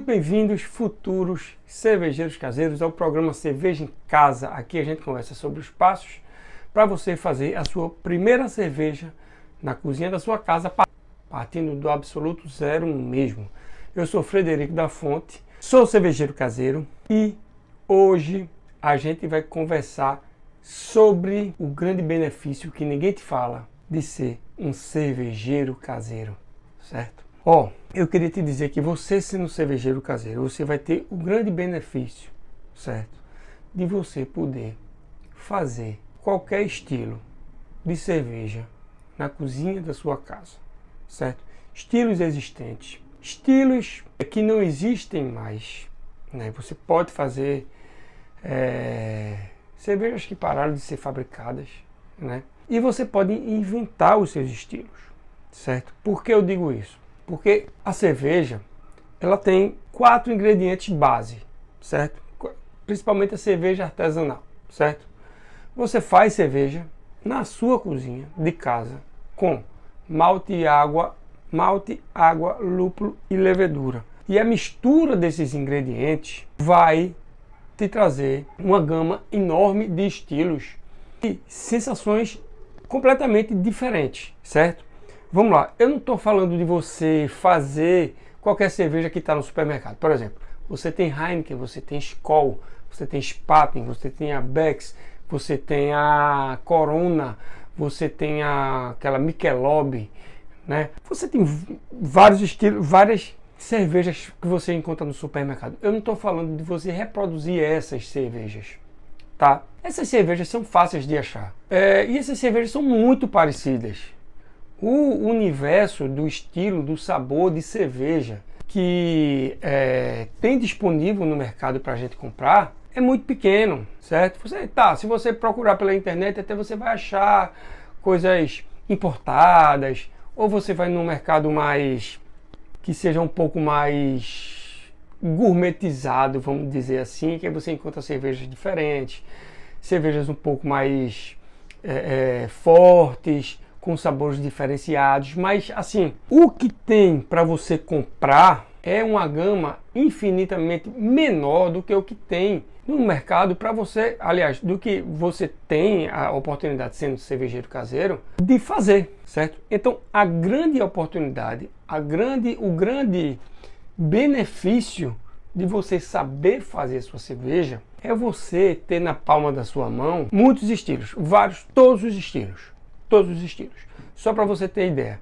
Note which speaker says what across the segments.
Speaker 1: Muito bem-vindos, futuros cervejeiros caseiros, ao programa Cerveja em Casa. Aqui a gente conversa sobre os passos para você fazer a sua primeira cerveja na cozinha da sua casa, partindo do absoluto zero mesmo. Eu sou Frederico da Fonte, sou cervejeiro caseiro e hoje a gente vai conversar sobre o grande benefício que ninguém te fala de ser um cervejeiro caseiro, certo? Eu queria te dizer que você sendo cervejeiro caseiro, você vai ter o grande benefício, certo? De você poder fazer qualquer estilo de cerveja na cozinha da sua casa, certo? Estilos existentes, estilos que não existem mais, né? Você pode fazer cervejas que pararam de ser fabricadas, né? E você pode inventar os seus estilos, certo? Por que eu digo isso? Porque a cerveja, ela tem 4 ingredientes base, certo? Principalmente a cerveja artesanal, certo? Você faz cerveja na sua cozinha de casa com malte, água, lúpulo e levedura. E a mistura desses ingredientes vai te trazer uma gama enorme de estilos e sensações completamente diferentes, certo? Vamos lá, eu não estou falando de você fazer qualquer cerveja que está no supermercado. Por exemplo, você tem Heineken, você tem Skol, você tem Spaten, você tem a Beck's, você tem a Corona, você tem aquela Michelob, né? Você tem vários estilos, várias cervejas que você encontra no supermercado. Eu não estou falando de você reproduzir essas cervejas, tá? Essas cervejas são fáceis de achar. E essas cervejas são muito parecidas. O universo do estilo, do sabor de cerveja que tem disponível no mercado para a gente comprar é muito pequeno, certo? Se você procurar pela internet, até você vai achar coisas importadas, ou você vai num mercado mais que seja um pouco mais gourmetizado, vamos dizer assim, que aí você encontra cervejas diferentes, cervejas um pouco mais fortes, com sabores diferenciados, mas assim, o que tem para você comprar é uma gama infinitamente menor do que o que tem no mercado para você, aliás, do que você tem a oportunidade, sendo cervejeiro caseiro, de fazer, certo? Então, a grande oportunidade, o grande benefício de você saber fazer sua cerveja é você ter na palma da sua mão muitos estilos, vários, todos os estilos. Só para você ter ideia.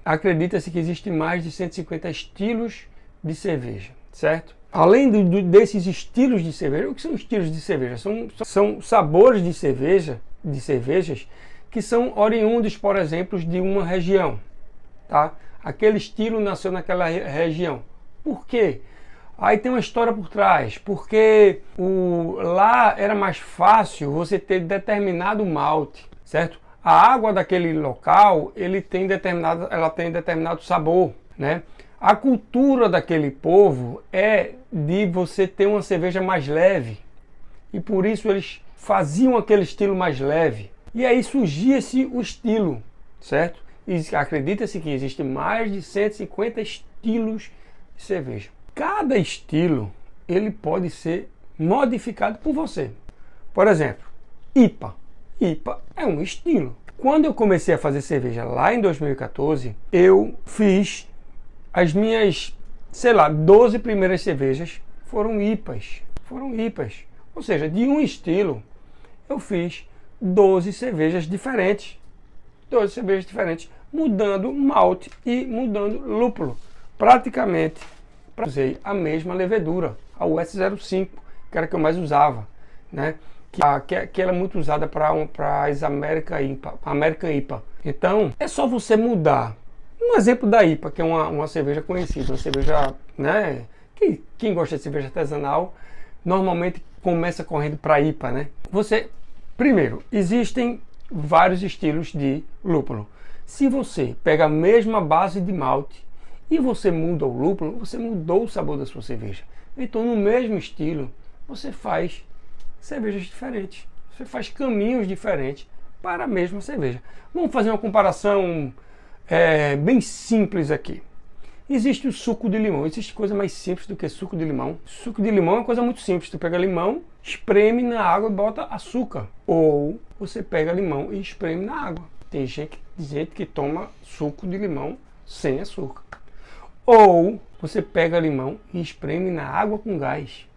Speaker 1: Acredita-se que existem mais de 150 estilos de cerveja, certo? Além desses estilos de cerveja, o que são estilos de cerveja? São sabores de cervejas que são oriundos, por exemplo, de uma região, tá? Aquele estilo nasceu naquela região. Por quê? Aí tem uma história por trás, porque lá era mais fácil você ter determinado malte, certo? A água daquele local, ela tem determinado sabor, né? A cultura daquele povo é de você ter uma cerveja mais leve, e por isso eles faziam aquele estilo mais leve. E aí surgia-se o estilo, certo? E acredita-se que existem mais de 150 estilos de cerveja. Cada estilo, ele pode ser modificado por você. Por exemplo, IPA. IPA é um estilo. Quando eu comecei a fazer cerveja lá em 2014, eu fiz as minhas, 12 primeiras cervejas foram IPAs. Ou seja, de um estilo, eu fiz 12 cervejas diferentes. Mudando malte e mudando lúpulo. Praticamente, usei a mesma levedura, a US05, que era a que eu mais usava, né? Que ela é muito usada para as American IPA. Então, é só você mudar. Um exemplo da IPA, que é uma cerveja conhecida, uma cerveja, né? Quem gosta de cerveja artesanal, normalmente começa correndo para IPA, né? Primeiro, existem vários estilos de lúpulo. Se você pega a mesma base de malte e você muda o lúpulo, você mudou o sabor da sua cerveja. Então, no mesmo estilo, você faz cervejas diferentes. Você faz caminhos diferentes para a mesma cerveja. Vamos fazer uma comparação bem simples aqui. Existe o suco de limão. Existe coisa mais simples do que suco de limão. Suco de limão é uma coisa muito simples. Tu pega limão, espreme na água e bota açúcar. Ou você pega limão e espreme na água. Tem gente que toma suco de limão sem açúcar. Ou você pega limão e espreme na água com gás.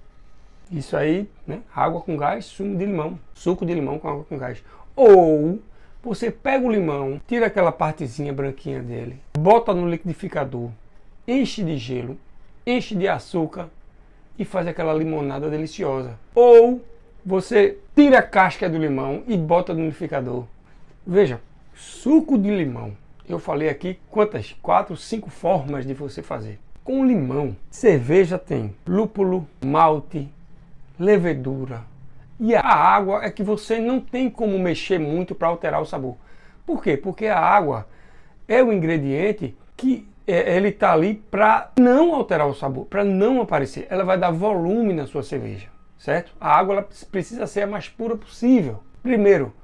Speaker 1: Isso aí, né? Água com gás, sumo de limão. Suco de limão com água com gás. Ou você pega o limão, tira aquela partezinha branquinha dele, bota no liquidificador, enche de gelo, enche de açúcar e faz aquela limonada deliciosa. Ou você tira a casca do limão e bota no liquidificador. Veja, suco de limão. Eu falei aqui quantas? 4, 5 formas de você fazer. Com limão, cerveja tem lúpulo, malte, levedura. E a água é que você não tem como mexer muito para alterar o sabor. Por quê? Porque a água é o ingrediente que ele está ali para não alterar o sabor, para não aparecer. Ela vai dar volume na sua cerveja, certo? A água ela precisa ser a mais pura possível. Primeiro,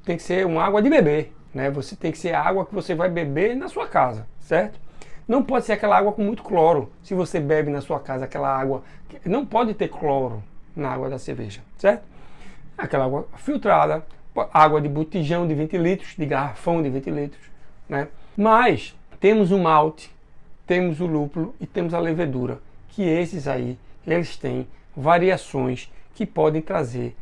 Speaker 1: tem que ser uma água de beber, né? Você tem que ser a água que você vai beber na sua casa, certo? Não pode ser aquela água com muito cloro. Se você bebe na sua casa aquela água, não pode ter cloro na água da cerveja, certo? Aquela água filtrada, água de botijão de 20 litros, de garrafão de 20 litros, né? Mas temos o malte, temos o lúpulo e temos a levedura, que esses aí, eles têm variações que podem trazer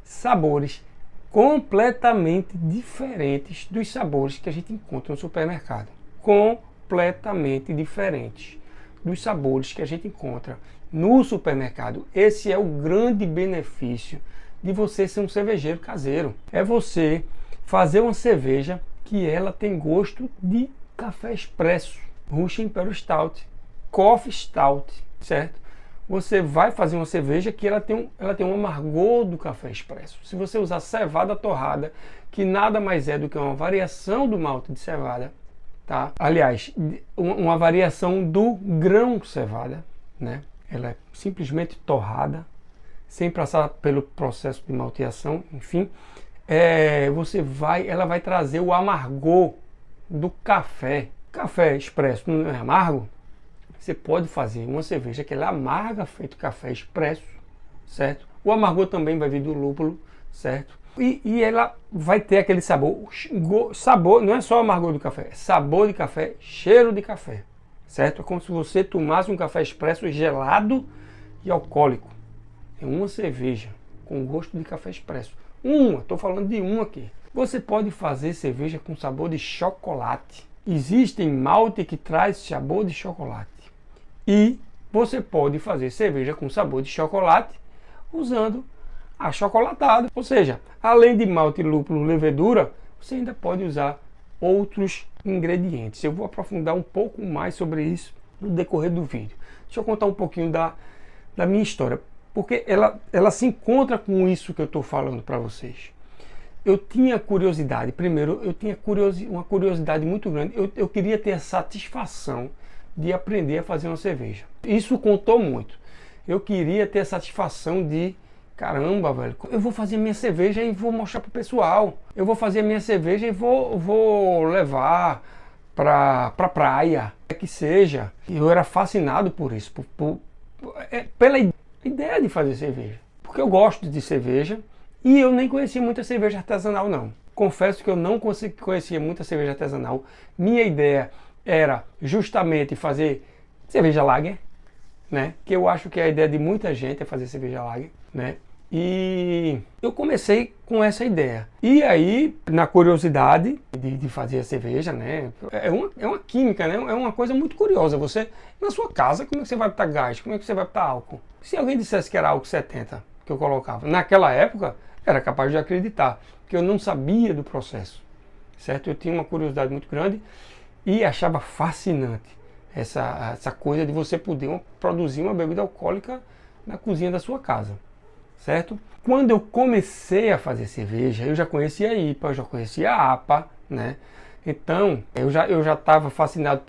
Speaker 1: sabores completamente diferentes dos sabores que a gente encontra no supermercado. Completamente diferentes dos sabores que a gente encontra no supermercado. Esse é o grande benefício de você ser um cervejeiro caseiro. É você fazer uma cerveja que ela tem gosto de café expresso, Russian Imperial Stout, Coffee Stout, certo? Você vai fazer uma cerveja que ela tem um amargor do café expresso. Se você usar cevada torrada, que nada mais é do que uma variação do malte de cevada, tá? Aliás, uma variação do grão cevada, né? Ela é simplesmente torrada, sem passar pelo processo de malteação, enfim, ela vai trazer o amargor do café. Café expresso não é amargo? Você pode fazer uma cerveja que ela é amarga, feito café expresso, certo? O amargor também vai vir do lúpulo, certo? E ela vai ter aquele sabor, não é só amargor do café, é sabor de café, cheiro de café, certo? É como se você tomasse um café expresso gelado e alcoólico. É uma cerveja com gosto de café expresso. Estou falando de uma aqui. Você pode fazer cerveja com sabor de chocolate. Existem malte que traz sabor de chocolate. E você pode fazer cerveja com sabor de chocolate usando achocolatado. Ou seja, além de malte, lúpulo, levedura, você ainda pode usar outros ingredientes. Eu vou aprofundar um pouco mais sobre isso no decorrer do vídeo. Deixa eu contar um pouquinho da minha história, porque ela se encontra com isso que eu estou falando para vocês. Eu tinha curiosidade, primeiro, uma curiosidade muito grande. Eu queria ter a satisfação de aprender a fazer uma cerveja. Isso contou muito. Eu queria ter a satisfação de, caramba, velho, eu vou fazer minha cerveja e vou mostrar pro pessoal. Eu vou fazer minha cerveja e vou levar pra praia, que seja. Eu era fascinado por isso, pela ideia de fazer cerveja. Porque eu gosto de cerveja e eu nem conhecia muita cerveja artesanal, não. Confesso que eu não conhecia muita cerveja artesanal. Minha ideia era justamente fazer cerveja lager, né? Que eu acho que a ideia de muita gente é fazer cerveja lager, né? E eu comecei com essa ideia. E aí, na curiosidade de fazer a cerveja, né? É uma química, né? É uma coisa muito curiosa. Você, na sua casa, como é que você vai botar gás? Como é que você vai botar álcool? Se alguém dissesse que era álcool 70 que eu colocava, naquela época, era capaz de acreditar, porque eu não sabia do processo, certo? Eu tinha uma curiosidade muito grande e achava fascinante essa coisa de você poder produzir uma bebida alcoólica na cozinha da sua casa, certo? Quando eu comecei a fazer cerveja, eu já conhecia a IPA, eu já conhecia a APA, né? Então, eu já estava fascinado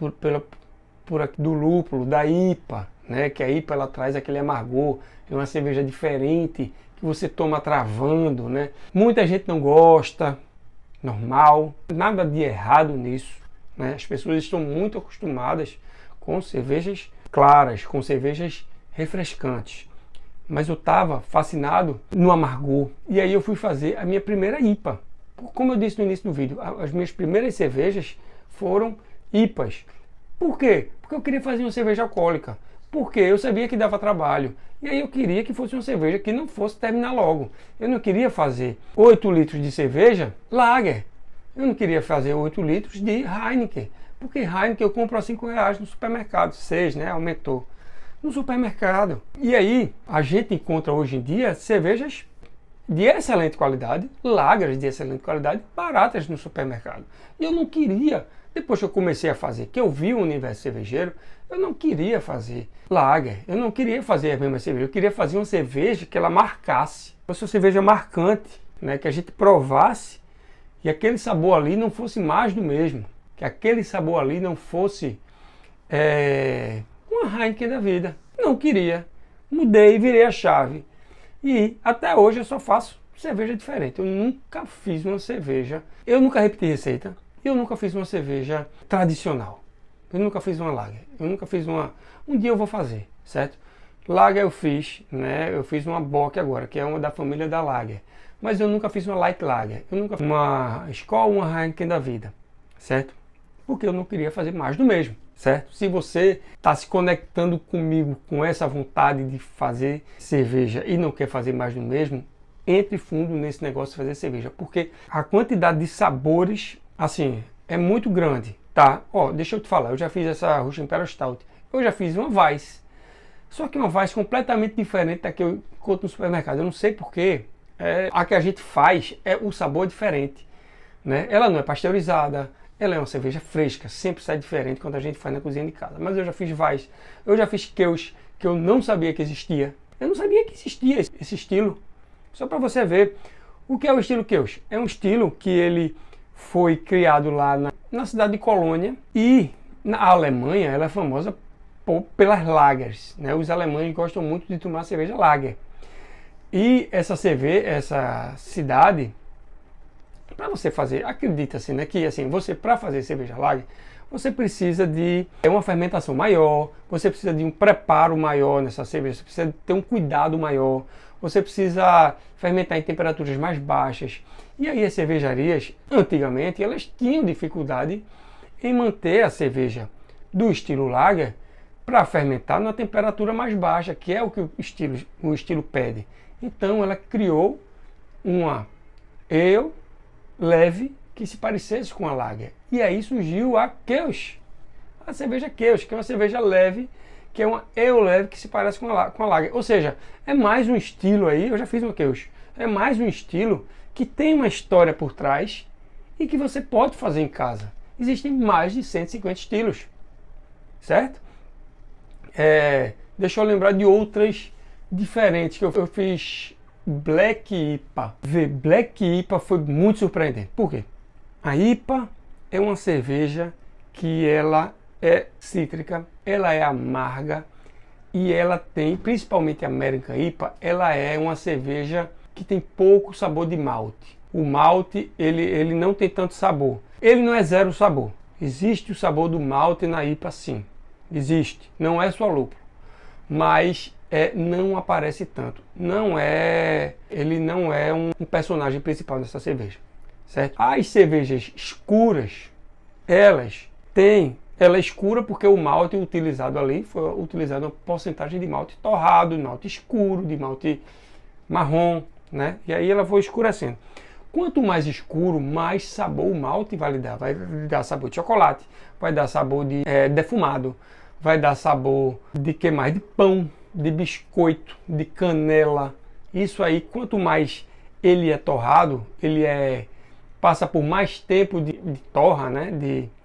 Speaker 1: do lúpulo, da IPA, né? Que a IPA ela traz aquele amargor, é uma cerveja diferente, que você toma travando, né? Muita gente não gosta, normal, nada de errado nisso, né? As pessoas estão muito acostumadas com cervejas claras, com cervejas refrescantes. Mas eu estava fascinado no amargor. E aí eu fui fazer a minha primeira IPA. Como eu disse no início do vídeo, as minhas primeiras cervejas foram IPAs. Por quê? Porque eu queria fazer uma cerveja alcoólica. Porque eu sabia que dava trabalho. E aí eu queria que fosse uma cerveja que não fosse terminar logo. Eu não queria fazer 8 litros de cerveja lager. Eu não queria fazer 8 litros de Heineken. Porque Heineken eu compro a R$5 no supermercado. 6, né? Aumentou. No supermercado. E aí a gente encontra hoje em dia cervejas de excelente qualidade, lagers de excelente qualidade, baratas no supermercado. E eu não queria, depois que eu comecei a fazer, que eu vi o universo cervejeiro, eu não queria fazer lager, eu não queria fazer a mesma cerveja, eu queria fazer uma cerveja que ela marcasse, fosse uma cerveja marcante, né, que a gente provasse e aquele sabor ali não fosse mais do mesmo, que aquele sabor ali não fosse uma Heineken da vida. Não queria, mudei, virei a chave. E até hoje eu só faço cerveja diferente. Eu nunca fiz uma cerveja, eu nunca repeti receita, eu nunca fiz uma cerveja tradicional. Eu nunca fiz uma lager, eu nunca fiz uma... Um dia eu vou fazer, certo? Lager eu fiz, né? Eu fiz uma Bock agora, que é uma da família da Lager. Mas eu nunca fiz uma Light Lager, eu nunca fiz uma Skol, uma Heineken da vida, certo? Porque eu não queria fazer mais do mesmo, certo? Se você está se conectando comigo com essa vontade de fazer cerveja e não quer fazer mais do mesmo, entre fundo nesse negócio de fazer cerveja, porque a quantidade de sabores, assim, é muito grande, tá? Ó, deixa eu te falar, eu já fiz essa Russian Imperial Stout, eu já fiz uma Weiss, só que uma Weiss completamente diferente da que eu encontro no supermercado. Eu não sei porquê, a que a gente faz, o sabor diferente, né? Ela não é pasteurizada, ela é uma cerveja fresca, sempre sai diferente quando a gente faz na cozinha de casa. Mas eu já fiz Weiss, eu já fiz Kölsch, que eu não sabia que existia. Eu não sabia que existia esse estilo. Só para você ver o que é o estilo Kölsch. É um estilo que ele foi criado lá na cidade de Colônia, e na Alemanha ela é famosa pelas lagers, né? Os alemães gostam muito de tomar cerveja lager. E essa cidade, para você fazer, acredita-se, né, que assim, você para fazer cerveja lager, você precisa de uma fermentação maior, você precisa de um preparo maior nessa cerveja, você precisa ter um cuidado maior, você precisa fermentar em temperaturas mais baixas. E aí as cervejarias, antigamente, elas tinham dificuldade em manter a cerveja do estilo lager para fermentar numa temperatura mais baixa, que é o que o estilo pede. Então ela criou uma ale leve que se parecesse com a lager. E aí surgiu a Kölsch, a cerveja Kölsch, que é uma cerveja leve, que é uma ale leve que se parece com a lager. Ou seja, é mais um estilo aí, eu já fiz uma Kölsch, é mais um estilo que tem uma história por trás e que você pode fazer em casa. Existem mais de 150 estilos, certo? Deixa eu lembrar de outras diferentes que eu fiz. Black IPA. Black IPA foi muito surpreendente. Por quê? A IPA é uma cerveja que ela é cítrica, ela é amarga e ela tem, principalmente a American IPA, ela é uma cerveja que tem pouco sabor de malte. O malte, ele não tem tanto sabor. Ele não é zero sabor. Existe o sabor do malte na IPA, sim. Existe. Não é só lúpulo. Mas não aparece tanto. Ele não é um personagem principal dessa cerveja, certo? As cervejas escuras, ela é escura porque o malte utilizado ali foi utilizado uma porcentagem de malte torrado, de malte escuro, de malte marrom, né? E aí ela foi escurecendo. Quanto mais escuro, mais sabor o malte vai lhe dar. Vai lhe dar sabor de chocolate, vai dar sabor de defumado, vai dar sabor de que mais? De pão, de biscoito, de canela. Isso aí, quanto mais ele é torrado, passa por mais tempo de torra, né?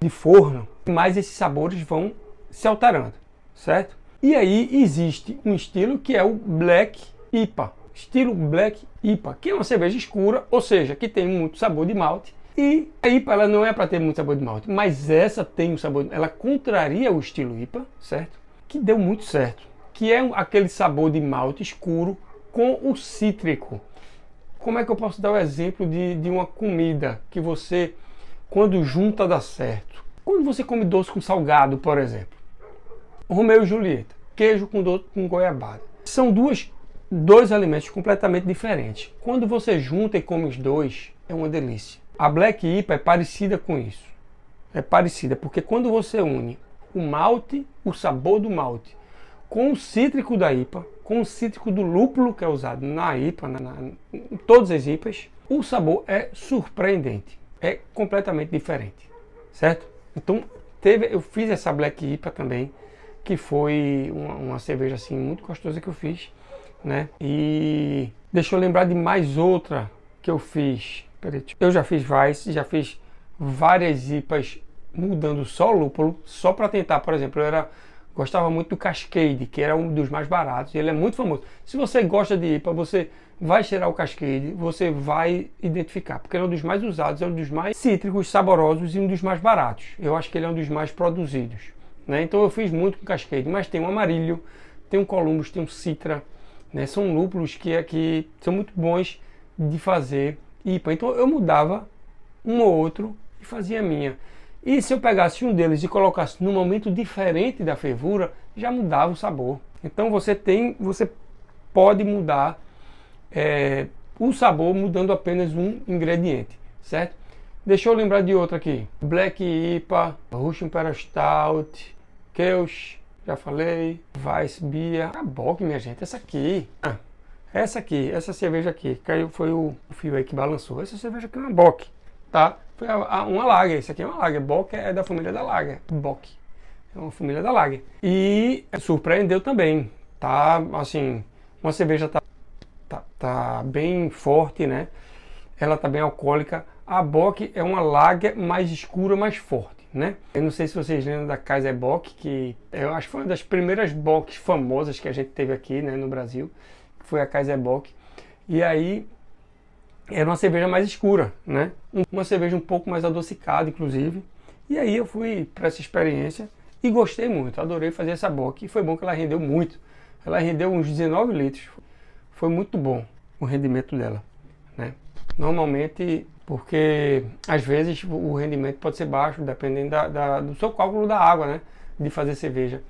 Speaker 1: de forno, mais esses sabores vão se alterando, certo? E aí existe um estilo que é o Black IPA, estilo Black IPA, que é uma cerveja escura, ou seja, que tem muito sabor de malte. E a IPA ela não é para ter muito sabor de malte, mas essa tem um sabor, ela contraria o estilo IPA, certo? Que deu muito certo, que é aquele sabor de malte escuro com o cítrico. Como é que eu posso dar o exemplo de uma comida que você, quando junta, dá certo? Quando você come doce com salgado, por exemplo, Romeu e Julieta, queijo com goiabada. São dois alimentos completamente diferentes. Quando você junta e come os dois, é uma delícia. A Black IPA é parecida com isso. É parecida, porque quando você une o malte, o sabor do malte, com o cítrico da IPA, com o cítrico do lúpulo que é usado na IPA, em todas as IPAs, o sabor é surpreendente. É completamente diferente, certo? Então, eu fiz essa Black IPA também, que foi uma cerveja assim muito gostosa que eu fiz, né? E deixa eu lembrar de mais outra que eu fiz. Eu já fiz Weiss, já fiz várias IPAs mudando só lúpulo, só para tentar, por exemplo, gostava muito do Cascade, que era um dos mais baratos, ele é muito famoso. Se você gosta de IPA, você vai cheirar o Cascade, você vai identificar, porque ele é um dos mais usados, é um dos mais cítricos, saborosos e um dos mais baratos. Eu acho que ele é um dos mais produzidos, né? Então eu fiz muito com Cascade, mas tem um Amarillo, tem um Columbus, tem um Citra, né? São lúpulos que são muito bons de fazer IPA. Então eu mudava um ou outro e fazia a minha. E se eu pegasse um deles e colocasse num momento diferente da fervura, já mudava o sabor. Então você pode mudar o sabor mudando apenas um ingrediente, certo? Deixa eu lembrar de outra aqui. Black IPA, Russian Imperial Stout, Kölsch, já falei, Weissbier, a Bock, minha gente, essa cerveja aqui, caiu, foi o fio aí que balançou. Essa cerveja aqui é uma Bock, tá? Foi uma Lager, isso aqui é uma Lager. Bock é da família da Lager. Bock é uma família da Lager. E surpreendeu também, tá? Assim, uma cerveja tá bem forte, né? Ela tá bem alcoólica. A Bock é uma Lager mais escura, mais forte, né? Eu não sei se vocês lembram da Kaiser Bock, que eu acho que foi uma das primeiras Bocks famosas que a gente teve aqui, né, no Brasil, que foi a Kaiser Bock. E aí era uma cerveja mais escura, né? Uma cerveja um pouco mais adocicada, inclusive. E aí eu fui para essa experiência e gostei muito, adorei fazer essa Bock. E foi bom que ela rendeu muito. Ela rendeu uns 19 litros. Foi muito bom o rendimento dela, né? Normalmente, porque às vezes o rendimento pode ser baixo, dependendo do seu cálculo da água, né? De fazer cerveja.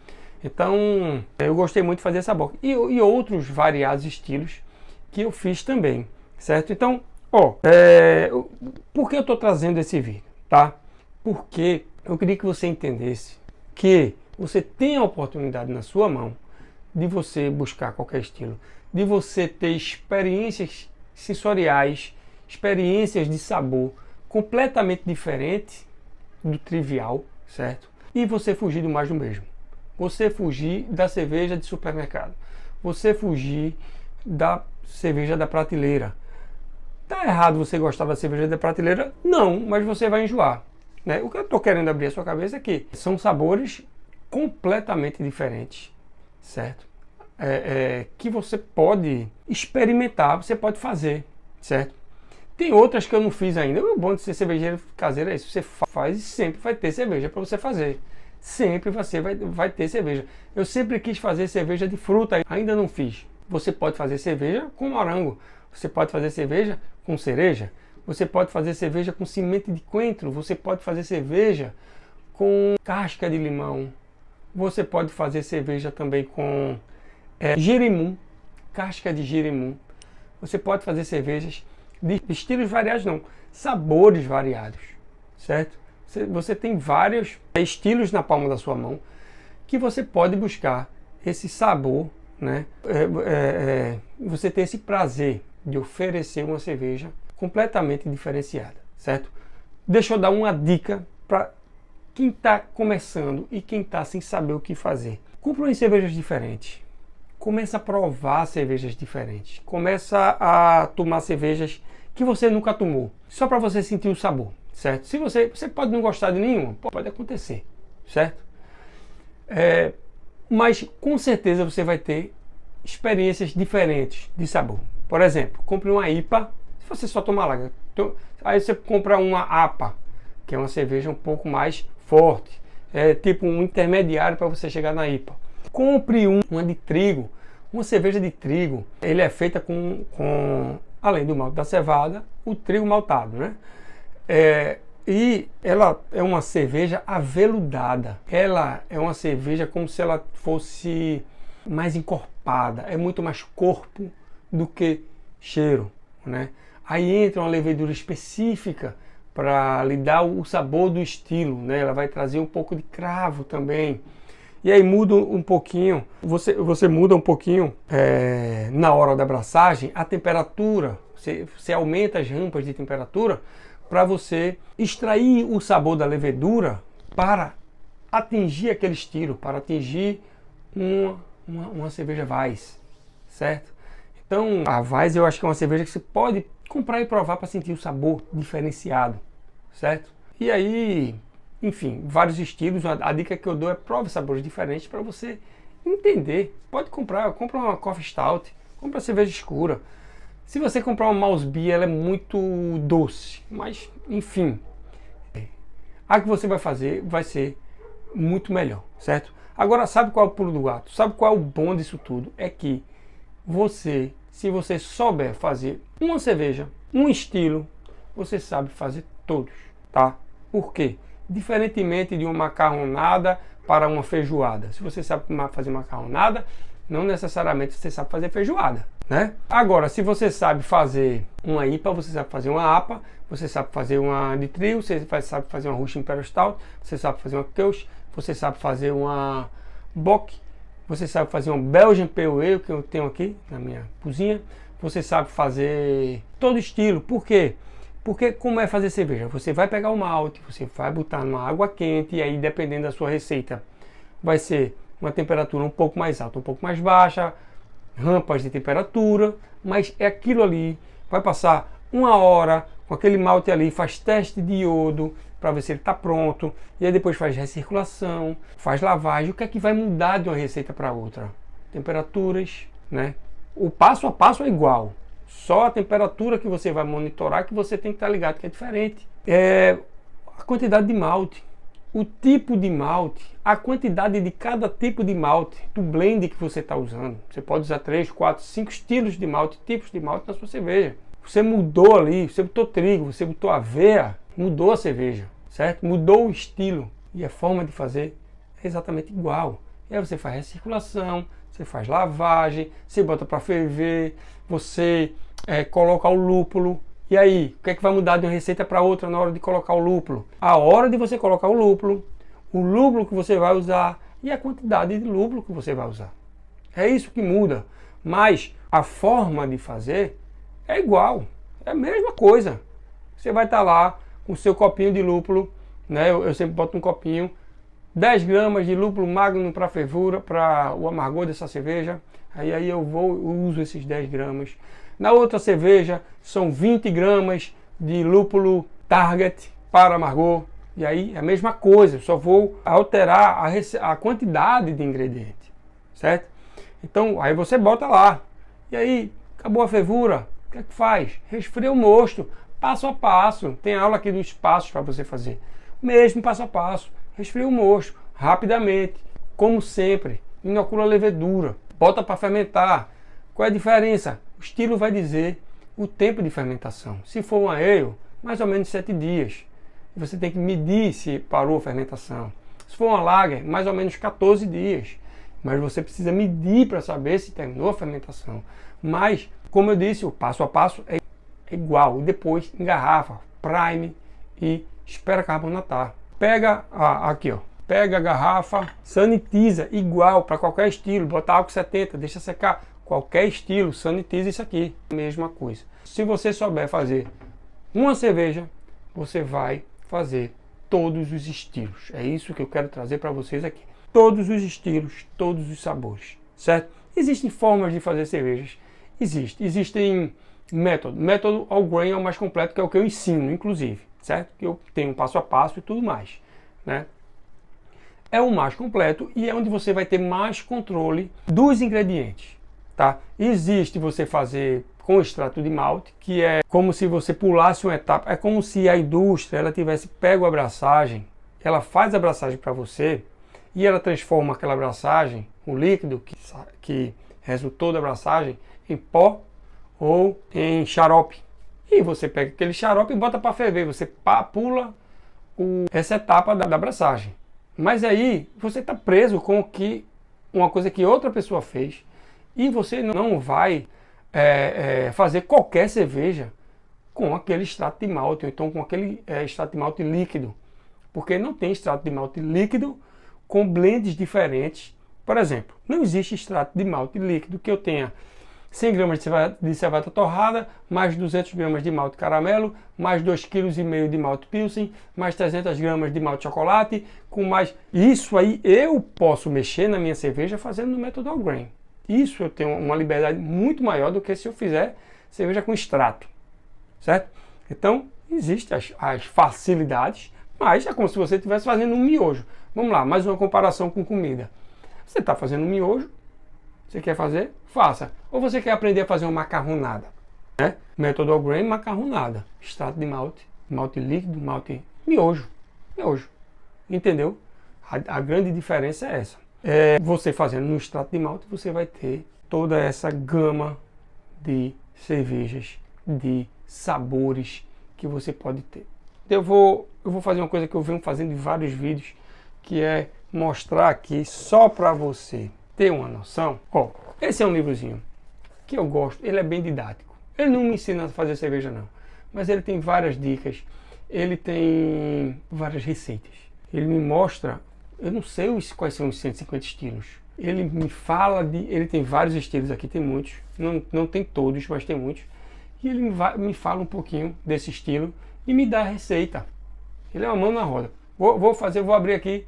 Speaker 1: Então, eu gostei muito de fazer essa Bock. E outros variados estilos que eu fiz também, certo? Então, por que eu estou trazendo esse vídeo, tá? Porque eu queria que você entendesse que você tem a oportunidade na sua mão de você buscar qualquer estilo, de você ter experiências sensoriais, experiências de sabor completamente diferentes do trivial, certo? E você fugir do mais do mesmo. Você fugir da cerveja de supermercado. Você fugir da cerveja da prateleira. Tá errado você gostar da cerveja da prateleira? Não, mas você vai enjoar, né? O que eu estou querendo abrir a sua cabeça é que são sabores completamente diferentes, certo? Que você pode experimentar, você pode fazer, certo? Tem outras que eu não fiz ainda. O bom de ser cervejeiro caseiro é isso. Você faz e sempre vai ter cerveja para você fazer. Sempre você vai ter cerveja. Eu sempre quis fazer cerveja de fruta, ainda não fiz. Você pode fazer cerveja com morango. Você pode fazer cerveja com cereja. Você pode fazer cerveja com semente de coentro. Você pode fazer cerveja com casca de limão. Você pode fazer cerveja também com jerimum, casca de jerimum. Você pode fazer cervejas de estilos variados, não, sabores variados, certo? Você tem vários estilos na palma da sua mão que você pode buscar esse sabor, né? Você ter esse prazer de oferecer uma cerveja completamente diferenciada, certo? Deixa eu dar uma dica para quem está começando e quem está sem saber o que fazer. Compre cervejas diferentes. Começa a provar cervejas diferentes. Começa a tomar cervejas que você nunca tomou, só para você sentir o sabor, certo? Se você pode não gostar de nenhuma, pode acontecer, certo? Mas com certeza você vai ter experiências diferentes de sabor. Por exemplo, compre uma IPA, se você só tomar lager. Aí você compra uma APA, que é uma cerveja um pouco mais forte, tipo um intermediário para você chegar na IPA. Compre uma de trigo, uma cerveja de trigo. Ele é feita com além do malte da cevada, o trigo maltado, né? E ela é uma cerveja aveludada. Ela é uma cerveja como se ela fosse mais encorpada. É muito mais corpo do que cheiro, né? Aí entra uma levedura específica para lhe dar o sabor do estilo, né? Ela vai trazer um pouco de cravo também. E aí muda um pouquinho, você muda um pouquinho na hora da abraçagem a temperatura. Você aumenta as rampas de temperatura para você extrair o sabor da levedura para atingir aquele estilo, para atingir uma cerveja Weiss, certo? Então a Weiss eu acho que é uma cerveja que você pode comprar e provar para sentir o sabor diferenciado, certo? E aí, enfim, vários estilos. A dica que eu dou é prove sabores diferentes para você entender. Pode compra uma Coffee Stout, compra cerveja escura. Se você comprar uma Mouse Beer, ela é muito doce, mas enfim, a que você vai fazer vai ser muito melhor, certo? Agora, sabe qual é o pulo do gato? Sabe qual é o bom disso tudo? É que se você souber fazer uma cerveja, um estilo, você sabe fazer todos, tá? Por quê? Diferentemente de uma macarronada para uma feijoada. Se você sabe fazer macarronada, não necessariamente você sabe fazer feijoada, né? Agora, se você sabe fazer uma IPA, você sabe fazer uma APA, você sabe fazer uma de trio, você sabe fazer uma Russian Imperial Stout, você sabe fazer uma Kölsch, você sabe fazer uma Bock, você sabe fazer uma Belgian Pale Ale, que eu tenho aqui na minha cozinha, você sabe fazer todo estilo. Por quê? Porque como é fazer cerveja? Você vai pegar o malte, você vai botar numa água quente, e aí dependendo da sua receita, vai ser uma temperatura um pouco mais alta, um pouco mais baixa, rampas de temperatura, mas é aquilo ali. Vai passar uma hora com aquele malte ali, faz teste de iodo para ver se ele está pronto, e aí depois faz recirculação, faz lavagem. O que é que vai mudar de uma receita para outra? Temperaturas, né? O passo a passo é igual, só a temperatura que você vai monitorar que você tem que estar ligado que é diferente. A quantidade de malte, o tipo de malte, a quantidade de cada tipo de malte, do blend que você está usando. Você pode usar 3, 4, 5 estilos de malte, tipos de malte na sua cerveja. Você mudou ali, você botou trigo, você botou aveia, mudou a cerveja, certo? Mudou o estilo e a forma de fazer é exatamente igual. E aí você faz recirculação, você faz lavagem, você bota para ferver, você coloca o lúpulo. E aí, o que é que vai mudar de uma receita para outra na hora de colocar o lúpulo? A hora de você colocar o lúpulo que você vai usar e a quantidade de lúpulo que você vai usar. É isso que muda. Mas a forma de fazer é igual, é a mesma coisa. Você vai estar lá com o seu copinho de lúpulo, né? Eu sempre boto um copinho, 10 gramas de lúpulo magno para fervura, para o amargor dessa cerveja. Aí eu uso esses 10 gramas. Na outra cerveja são 20 gramas de lúpulo Target para amargor. E aí é a mesma coisa, só vou alterar a quantidade de ingrediente, certo? Então aí você bota lá. E aí acabou a fervura, o que é que faz? Resfria o mosto, passo a passo. Tem aula aqui dos passos para você fazer. Mesmo passo a passo. Resfria o mosto rapidamente, como sempre. Inocula a levedura, bota para fermentar. Qual é a diferença? O estilo vai dizer o tempo de fermentação. Se for um ale, mais ou menos 7 dias. Você tem que medir se parou a fermentação. Se for uma lager, mais ou menos 14 dias. Mas você precisa medir para saber se terminou a fermentação. Mas, como eu disse, o passo a passo é igual. E depois engarrafa, prime e espera carbonatar. Pega aqui, ó. Pega a garrafa, sanitiza igual para qualquer estilo. Bota álcool 70, deixa secar. Qualquer estilo, sanitiza isso aqui. Mesma coisa. Se você souber fazer uma cerveja, você vai fazer todos os estilos. É isso que eu quero trazer para vocês aqui. Todos os estilos, todos os sabores, certo? Existem formas de fazer cervejas. Existem métodos. Método all grain é o mais completo, que é o que eu ensino, inclusive, certo? Que eu tenho um passo a passo e tudo mais, né? É o mais completo e é onde você vai ter mais controle dos ingredientes. Tá? Existe você fazer com extrato de malte, que é como se você pulasse uma etapa, é como se a indústria ela tivesse pego a abraçagem, ela faz a abraçagem para você e ela transforma aquela abraçagem, o líquido que resultou da abraçagem, em pó ou em xarope. E você pega aquele xarope e bota para ferver, você pula essa etapa da abraçagem. Mas aí você está preso com uma coisa que outra pessoa fez e você não vai fazer qualquer cerveja com aquele extrato de malte, ou então com aquele extrato de malte líquido. Porque não tem extrato de malte líquido com blends diferentes. Por exemplo, não existe extrato de malte líquido que eu tenha 100 gramas de cevada torrada, mais 200 gramas de malte caramelo, mais 2,5 kg de malte pilsen, mais 300 gramas de malte chocolate, com mais... Isso aí eu posso mexer na minha cerveja fazendo no método all grain. Isso eu tenho uma liberdade muito maior do que se eu fizer cerveja com extrato, certo? Então, existem as facilidades, mas é como se você estivesse fazendo um miojo. Vamos lá, mais uma comparação com comida. Você está fazendo um miojo, você quer fazer? Faça. Ou você quer aprender a fazer uma macarronada? Né? Método all grain, macarronada. Extrato de malte, malte líquido, malte miojo. Miojo. Entendeu? A grande diferença é essa. Você fazendo no extrato de malte, você vai ter toda essa gama de cervejas, de sabores que você pode ter. Eu vou fazer uma coisa que eu venho fazendo em vários vídeos, que é mostrar aqui só para você ter uma noção. Ó, esse é um livrozinho que eu gosto, ele é bem didático. Ele não me ensina a fazer cerveja não, mas ele tem várias dicas, ele tem várias receitas. Ele me mostra, eu não sei quais são os 150 estilos. Ele me fala ele tem vários estilos aqui, tem muitos, não tem todos, mas tem muitos. E ele me fala um pouquinho desse estilo e me dá a receita. Ele é uma mão na roda. Vou abrir aqui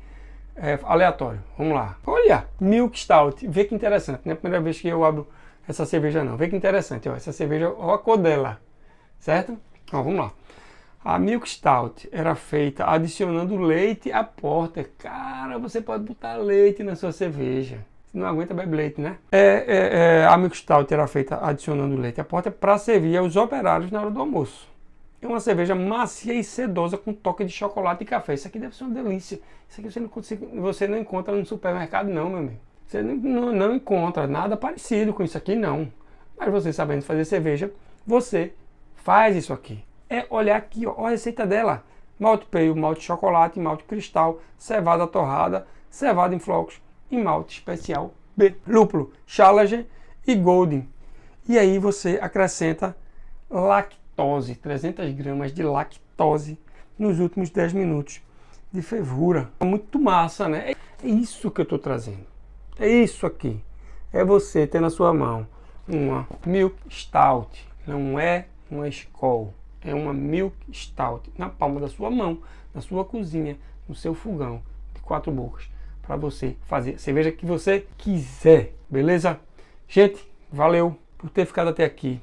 Speaker 1: aleatório. Vamos lá. Olha, Milk Stout. Vê que interessante. Não é a primeira vez que eu abro essa cerveja não. Vê que interessante. Ó, essa cerveja, ó a cor dela. Certo? Ó, vamos lá. A Milk Stout era feita adicionando leite à porter. Cara, você pode botar leite na sua cerveja. Você não aguenta beber leite, né? A Milk Stout era feita adicionando leite à porter para servir aos operários na hora do almoço. É uma cerveja macia e sedosa com toque de chocolate e café. Isso aqui deve ser uma delícia. Isso aqui você não encontra no supermercado não, meu amigo. Você não encontra nada parecido com isso aqui não. Mas você sabendo fazer cerveja, você faz isso aqui. É olhar aqui, ó a receita dela. Malte pale, malte chocolate, malte cristal, cevada torrada, cevada em flocos e malte especial B. Lúpulo, Challenger e Golden. E aí você acrescenta lactose. 300 gramas de lactose nos últimos 10 minutos de fervura. É muito massa, né? É isso que eu estou trazendo. É isso aqui. É você ter na sua mão uma Milk Stout. Não é uma Skol. É uma Milk Stout na palma da sua mão, na sua cozinha, no seu fogão de 4 bocas. Para você fazer a cerveja que você quiser. Beleza? Gente, valeu por ter ficado até aqui.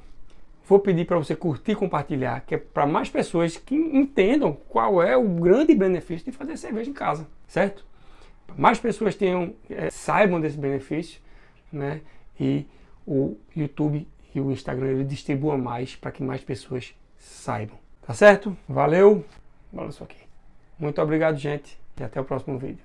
Speaker 1: Vou pedir para você curtir e compartilhar, que é para mais pessoas que entendam qual é o grande benefício de fazer cerveja em casa, certo? Mais pessoas saibam desse benefício, né? E o YouTube e o Instagram ele distribuam mais para que mais pessoas saibam, tá certo? Valeu, valeu isso aqui. Muito obrigado, gente, e até o próximo vídeo.